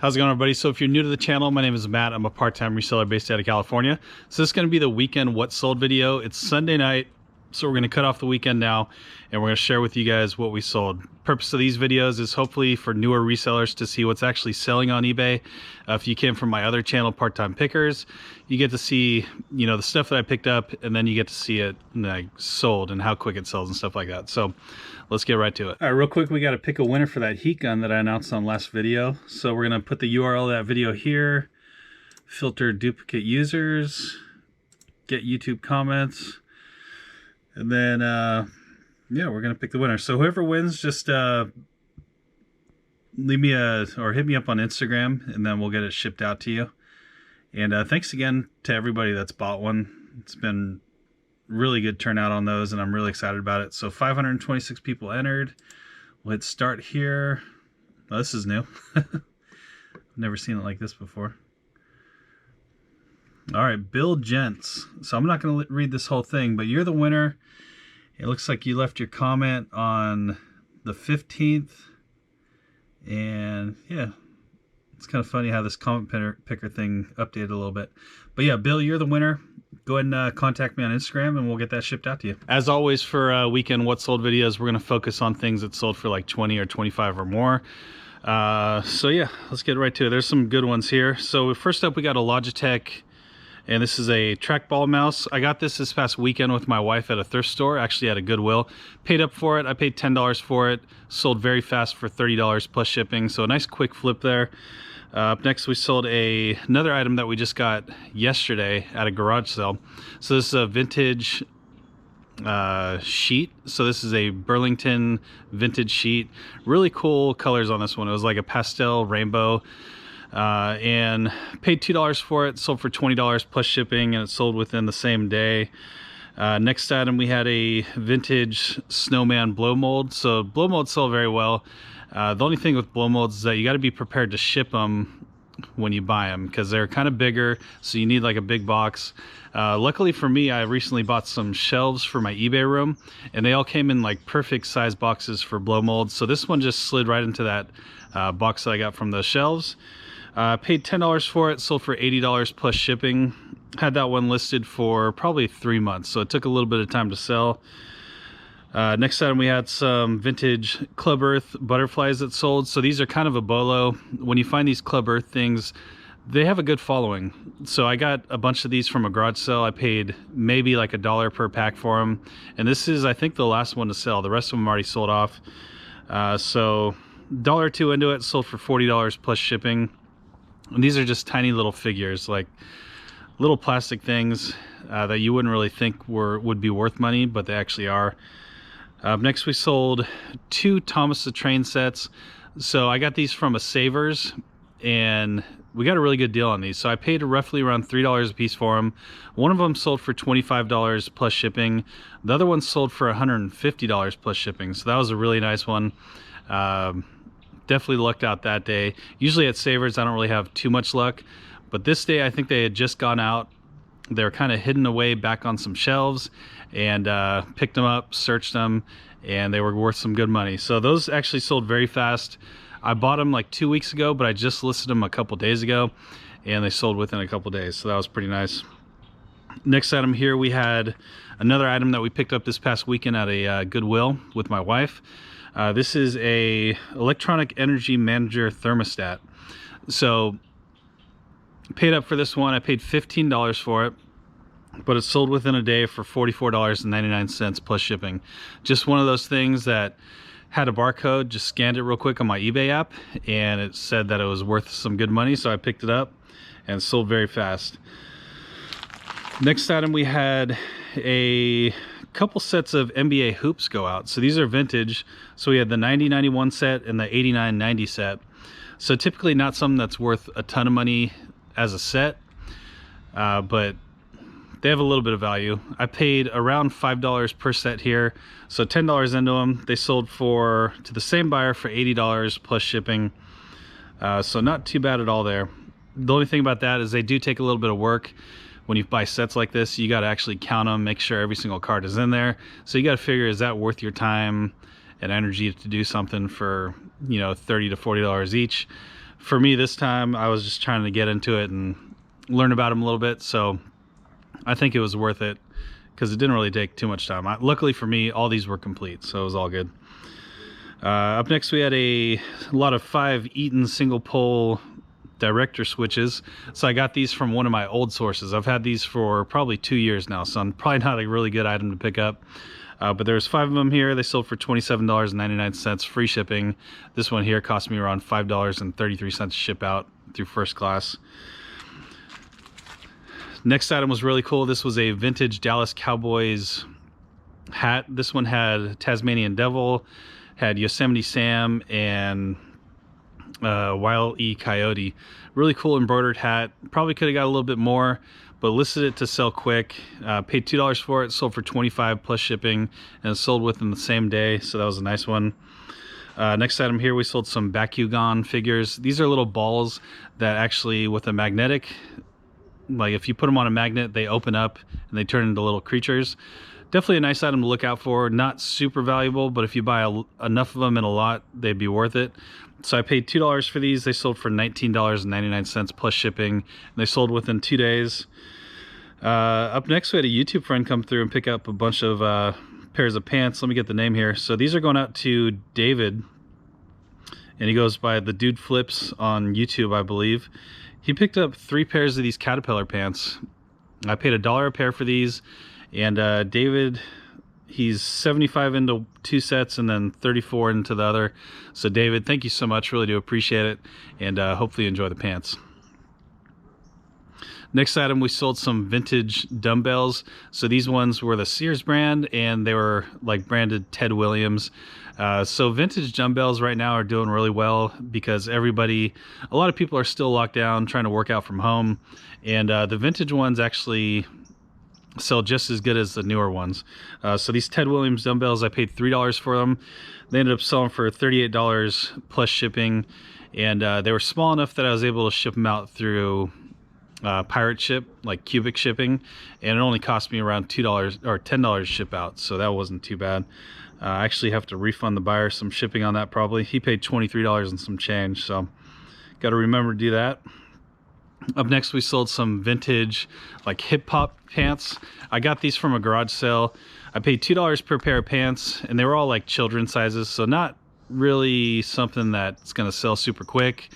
How's it going, everybody? So if you're new to the channel, my name is Matt. I'm a part-time reseller based out of California. So this is going to be the weekend what sold video. It's Sunday night, so we're going to cut off the weekend now, and we're going to share with you guys what we sold. Purpose of these videos is hopefully for newer resellers to see what's actually selling on eBay. If you came from my other channel, Part-Time Pickers, you get to see, the stuff that I picked up, and then you get to see it like sold and how quick it sells and stuff like that. So let's get right to it. All right, real quick, we got to pick a winner for that heat gun that I announced on last video. So we're going to put the URL of that video here, filter duplicate users, get YouTube comments, and then, yeah, we're going to pick the winner. So whoever wins, just leave me or hit me up on Instagram, and then we'll get it shipped out to you. And thanks again to everybody that's bought one. It's been really good turnout on those, and I'm really excited about it. So 526 people entered. We'll hit start here. Oh, this is new. I've never seen it like this before. All right, Bill Gents. So I'm not going to read this whole thing, but you're the winner. It looks like you left your comment on the 15th. And yeah, it's kind of funny how this comment picker thing updated a little bit. But yeah, Bill, you're the winner. Go ahead and contact me on Instagram, and we'll get that shipped out to you. As always, for weekend what sold videos, we're going to focus on things that sold for like 20 or 25 or more. So yeah, let's get right to it. There's some good ones here. So first up, we got a Logitech, and this is a trackball mouse. I got this past weekend with my wife at a thrift store, actually at a Goodwill. Paid up for it. I paid $10 for it. Sold very fast for $30 plus shipping. So a nice quick flip there. Up next, we sold another item that we just got yesterday at a garage sale. So this is a vintage sheet. So this is a Burlington vintage sheet. Really cool colors on this one. It was like a pastel rainbow. And paid $2 for it, sold for $20 plus shipping, and it sold within the same day. Next item, we had a vintage Snowman blow mold. So blow molds sell very well. The only thing with blow molds is that you got to be prepared to ship them when you buy them, because they're kind of bigger, so you need like a big box. Luckily for me, I recently bought some shelves for my eBay room, and they all came in like perfect size boxes for blow molds. So this one just slid right into that box that I got from the shelves. Paid $10 for it, sold for $80 plus shipping. Had that one listed for probably 3 months, so it took a little bit of time to sell. Next item, we had some vintage Club Earth butterflies that sold. So these are kind of a bolo. When you find these Club Earth things, they have a good following. So I got a bunch of these from a garage sale. I paid maybe like $1 per pack for them. And this is, I think, the last one to sell. The rest of them already sold off. So $1 or $2 into it, sold for $40 plus shipping. And these are just tiny little figures, like little plastic things that you wouldn't really think would be worth money, but they actually are. Next, we sold 2 Thomas the Train sets. So I got these from a Savers, and we got a really good deal on these. So I paid roughly around $3 a piece for them. One of them sold for $25 plus shipping. The other one sold for $150 plus shipping. So that was a really nice one. Definitely lucked out that day. Usually at Savers, I don't really have too much luck, but this day I think they had just gone out. They're kind of hidden away back on some shelves, and picked them up, searched them, and they were worth some good money. So those actually sold very fast. I bought them like 2 weeks ago, but I just listed them a couple days ago, and they sold within a couple days. So that was pretty nice. Next item here, we had another item that we picked up this past weekend at a Goodwill with my wife. This is a electronic energy manager thermostat. So paid up for this one. I paid $15 for it, but it sold within a day for $44.99 plus shipping. Just one of those things that had a barcode, just scanned it real quick on my eBay app, and it said that it was worth some good money, so I picked it up, and sold very fast. Next item, we had a couple sets of NBA hoops go out. So these are vintage. So we had the 90-91 set and the 89-90 set. So typically not something that's worth a ton of money as a set, but they have a little bit of value. I paid around $5 per set here, so $10 into them. They sold to the same buyer for $80 plus shipping, so not too bad at all there. The only thing about that is they do take a little bit of work. When you buy sets like this, you got to actually count them, make sure every single card is in there. So you got to figure, is that worth your time and energy to do something for, $30 to $40 each? for me this time, I was just trying to get into it and learn about them a little bit. So I think it was worth it because it didn't really take too much time. Luckily for me, all these were complete, so it was all good. Up next, we had a lot of 5 Eaton single pole director switches. So I got these from one of my old sources. I've had these for probably 2 years now, so I'm probably not a really good item to pick up. But there's 5 of them here. They sold for $27.99, free shipping. This one here cost me around $5.33 to ship out through first class. Next item was really cool. This was a vintage Dallas Cowboys hat. This one had Tasmanian Devil, had Yosemite Sam, and Wile E. Coyote. Really cool embroidered hat. Probably could have got a little bit more, but listed it to sell quick. Paid $2 for it, sold for $25 plus shipping, and it sold within the same day, so that was a nice one. Next item here, we sold some Bakugan figures. These are little balls that actually, with a magnetic, like if you put them on a magnet, they open up and they turn into little creatures. Definitely a nice item to look out for. Not super valuable, but if you buy enough of them in a lot, they'd be worth it. So I paid $2 for these. They sold for $19.99 plus shipping, and they sold within 2 days. Up next, we had a YouTube friend come through and pick up a bunch of pairs of pants. Let me get the name here. So these are going out to David, and he goes by The Dude Flips on YouTube, I believe. He picked up 3 pairs of these caterpillar pants. I paid $1 a pair for these, and David, he's 75 into 2 sets and then 34 into the other. So David, thank you so much. Really do appreciate it, and hopefully you enjoy the pants. Next item, we sold some vintage dumbbells. So these ones were the Sears brand, and they were like branded Ted Williams. So vintage dumbbells right now are doing really well because a lot of people are still locked down trying to work out from home, and the vintage ones actually sell just as good as the newer ones. So these Ted Williams dumbbells, I paid $3 for them. They ended up selling for $38 plus shipping, and they were small enough that I was able to ship them out through pirate ship, like cubic shipping, and it only cost me around $2 or $10 to ship out, so that wasn't too bad. I actually have to refund the buyer some shipping on that probably. He paid $23 and some change, so got to remember to do that. Up next, we sold some vintage like hip hop pants. I got these from a garage sale. I paid $2 per pair of pants, and they were all like children's sizes, so not really something that's going to sell super quick.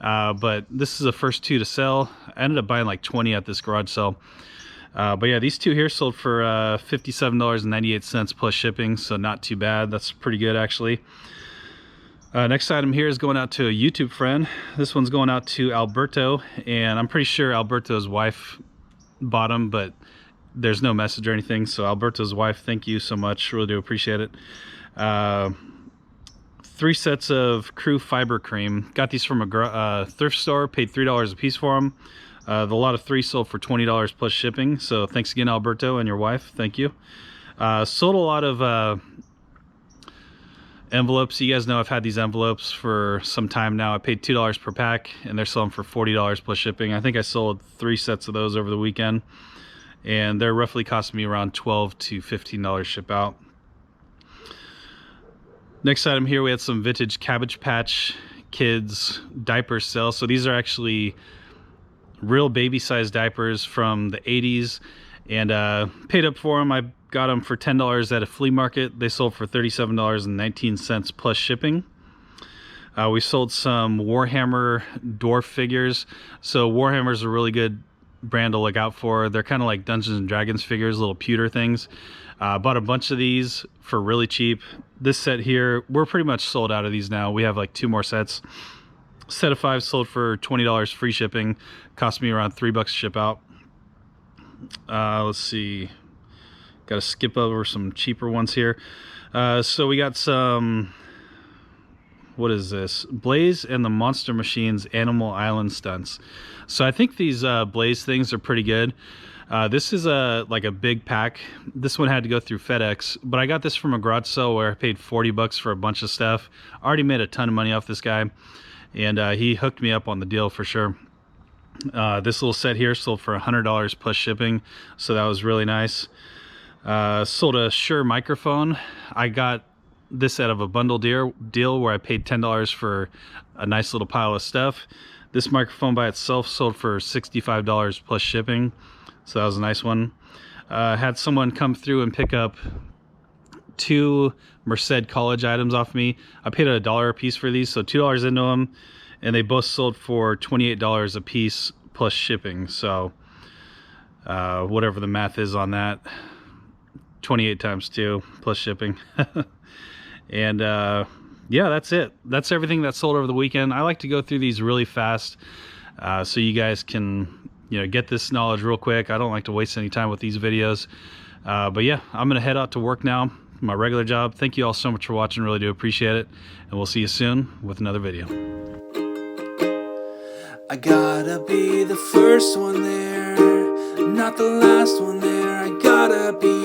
But this is the first 2 to sell. I ended up buying like 20 at this garage sale. But yeah, these 2 here sold for $57.98 plus shipping, so not too bad. That's pretty good actually. Next item here is going out to a YouTube friend. This one's going out to Alberto, and I'm pretty sure Alberto's wife bought them, but there's no message or anything. So Alberto's wife, thank you so much. Really do appreciate it. 3 sets of Crew Fiber Cream. Got these from a thrift store. Paid $3 a piece for them. The lot of 3 sold for $20 plus shipping. So thanks again, Alberto, and your wife. Thank you. Sold a lot of envelopes. You guys know I've had these envelopes for some time now. I paid $2 per pack, and they're selling for $40 plus shipping. I think I sold 3 sets of those over the weekend, and they're roughly costing me around $12 to $15 ship out. Next item here, we had some vintage Cabbage Patch Kids diaper sale. So these are actually real baby size diapers from the 80s, and paid up for them. I got them for $10 at a flea market. They sold for $37.19 plus shipping. We sold some Warhammer Dwarf figures. So Warhammer's a really good brand to look out for. They're kind of like Dungeons and Dragons figures, little pewter things. Bought a bunch of these for really cheap. This set here, we're pretty much sold out of these now. We have like 2 more sets. Set of 5 sold for $20 free shipping. Cost me around $3 to ship out. Let's see. Got to skip over some cheaper ones here. So we got some, what is this? Blaze and the Monster Machines Animal Island Stunts. So I think these Blaze things are pretty good. This is like a big pack. This one had to go through FedEx, but I got this from a garage sale where I paid $40 for a bunch of stuff. Already made a ton of money off this guy, and he hooked me up on the deal for sure. This little set here sold for $100 plus shipping, so that was really nice. Sold a Shure microphone. I got this out of a bundle deal where I paid $10 for a nice little pile of stuff. This microphone by itself sold for $65 plus shipping, so that was a nice one. Had someone come through and pick up 2 Merced college items off me. I paid $1 a piece for these, so $2 into them, and they both sold for $28 a piece plus shipping. So whatever the math is on that, 28 times 2 plus shipping. And yeah, that's it. That's everything that sold over the weekend. I like to go through these really fast so you guys can, you know, get this knowledge real quick. I don't like to waste any time with these videos. But yeah, I'm gonna head out to work now, my regular job. Thank you all so much for watching, really do appreciate it, and we'll see you soon with another video. I gotta be the first one there, not the last one there. I gotta be